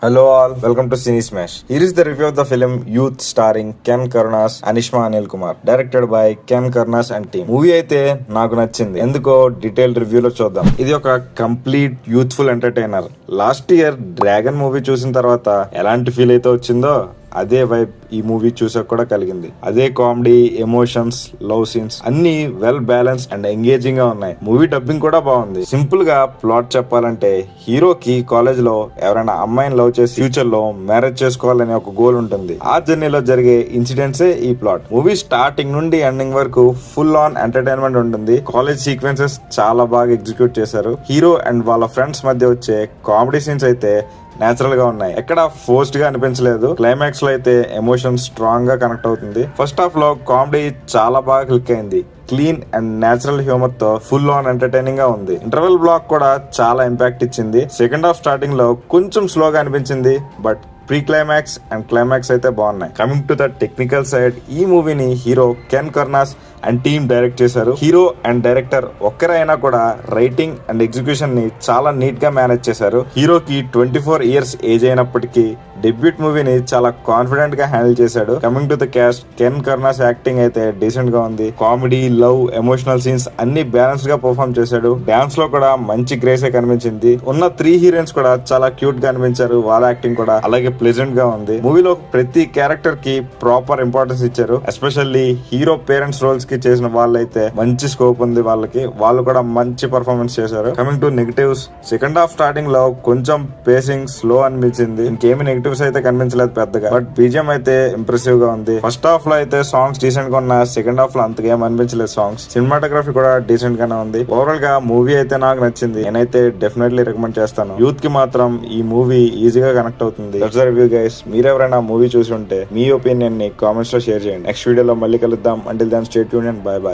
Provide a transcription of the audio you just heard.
Hello all, welcome to Cine Smash. Here is the review of the film Youth starring Ken Karnas, Anishma Anil Kumar, directed by Ken Karnas and team. Movie అయితే నాకు నచ్చింది. ఎందుకో detail రివ్యూలో చూద్దాం. ఇది ఒక complete youthful entertainer. Last year dragon movie చూసిన తర్వాత ఎలాంటి ఫీల్ అయితే వచ్చిందో అదే వైబ్ ఈ మూవీ చూసాక కూడా కలిగింది. అదే కామెడీ, ఎమోషన్స్, లవ్ సీన్స్ అన్ని వెల్ బ్యాలెన్స్ అండ్ ఎంగేజింగ్ గా ఉన్నాయి. మూవీ డబ్బింగ్ కూడా బాగుంది. సింపుల్ గా ప్లాట్ చెప్పాలంటే హీరోకి కాలేజ్ లో ఎవరైనా అమ్మాయిని లవ్ చేసి ఫ్యూచర్ లో మ్యారేజ్ చేసుకోవాలనే ఒక గోల్ ఉంటుంది. ఆ జర్నీలో జరిగే ఇన్సిడెంట్సే ఈ ప్లాట్. మూవీ స్టార్టింగ్ నుండి ఎండింగ్ వరకు ఫుల్ ఆన్ ఎంటర్టైన్మెంట్ ఉంటుంది. కాలేజ్ సీక్వెన్సెస్ చాలా బాగా ఎగ్జిక్యూట్ చేశారు. హీరో అండ్ వాళ్ళ ఫ్రెండ్స్ మధ్య వచ్చే కామెడీ సీన్స్ అయితే నేచురల్ గా ఉన్నాయి. ఎక్కడ ఫోర్స్డ్ గా అనిపించలేదు. క్లైమాక్స్ లో అయితే ఎమోషన్ స్ట్రాంగ్ గా కనెక్ట్ అవుతుంది. ఫస్ట్ హాఫ్ లో కామెడీ చాలా బాగా క్లిక్ అయింది. క్లీన్ అండ్ నేచురల్ హ్యూమర్ తో ఫుల్ ఆన్ ఎంటర్టైనింగ్ గా ఉంది. ఇంటర్వెల్ బ్లాక్ కూడా చాలా ఇంపాక్ట్ ఇచ్చింది. సెకండ్ హాఫ్ స్టార్టింగ్ లో కొంచెం స్లోగా అనిపించింది, but pre climax and climax అయితే బాగున్నాయి. Coming to the technical side, ఈ మూవీని hero Ken Karunas and team direct చేశారు. హీరో అండ్ డైరెక్టర్ ఒక్కరైనా కూడా రైటింగ్ అండ్ ఎగ్జిక్యూషన్ ని చాలా నీట్ గా మేనేజ్ చేశారు. హీరోకి 24 ఇయర్స్ ఏజ్ అయినప్పటికీ డెబ్యూట్ మూవీని చాలా కాన్ఫిడెంట్ గా హ్యాండిల్ చేశాడు. Coming to the cast, Ken Karunas acting అయితే డీసెంట్ గా ఉంది. కామెడీ, లవ్, ఎమోషనల్ సీన్స్ అన్ని బ్యాలెన్స్ గా పర్ఫార్మ్ చేశాడు. డాన్స్ లో కూడా మంచి గ్రేసే కనిపించింది. ఉన్న 3 హీరోయిన్స్ కూడా చాలా క్యూట్ గా అనిపించారు. వాళ్ళ యాక్టింగ్ కూడా అలాగే ప్లెజెంట్ గా ఉంది. మూవీలో ప్రతి క్యారెక్టర్ కి ప్రాపర్ ఇంపార్టెన్స్ ఇచ్చారు. ఎస్పెషల్లీ హీరో పేరెంట్స్ రోల్స్ కి చేసిన వాళ్ళైతే మంచి స్కోప్ ఉంది. వాళ్ళు కూడా మంచి పర్ఫార్మెన్స్ చేశారు. Coming to negatives, second half starting లో కొంచెం పేసింగ్ స్లో అనిపించింది. ఇంకేమి నెగటివ్స్ అయితే కనిపించలేదు పెద్దగా, బట్ బీజిఎం అయితే ఇంప్రెసివ్ గా ఉంది. ఫస్ట్ హాఫ్ లో అయితే సాంగ్స్ డీసెంట్ గా ఉన్న, సెకండ్ హాఫ్ లో అంతగా ఏం అనిపించలేదు సాంగ్స్. సినిమాటోగ్రఫీ కూడా డీసెంట్ గానే ఉంది. ఓవరాల్ గా మూవీ అయితే నాకు నచ్చింది. నేనైతే డెఫినెట్లీ రికమెండ్ చేస్తాను. యూత్ కి మాత్రం ఈ మూవీ ఈజీగా కనెక్ట్ అవుతుంది. రివ్యూ గైస్, మీరెవరైనా మూవీ చూసి ఉంటే మీ ఒపీనియన్ ని కామెంట్స్ లో షేర్ చేయండి. నెక్స్ట్ వీడియోలో మళ్ళీ కలుద్దాం. Until then stay tuned and bye by.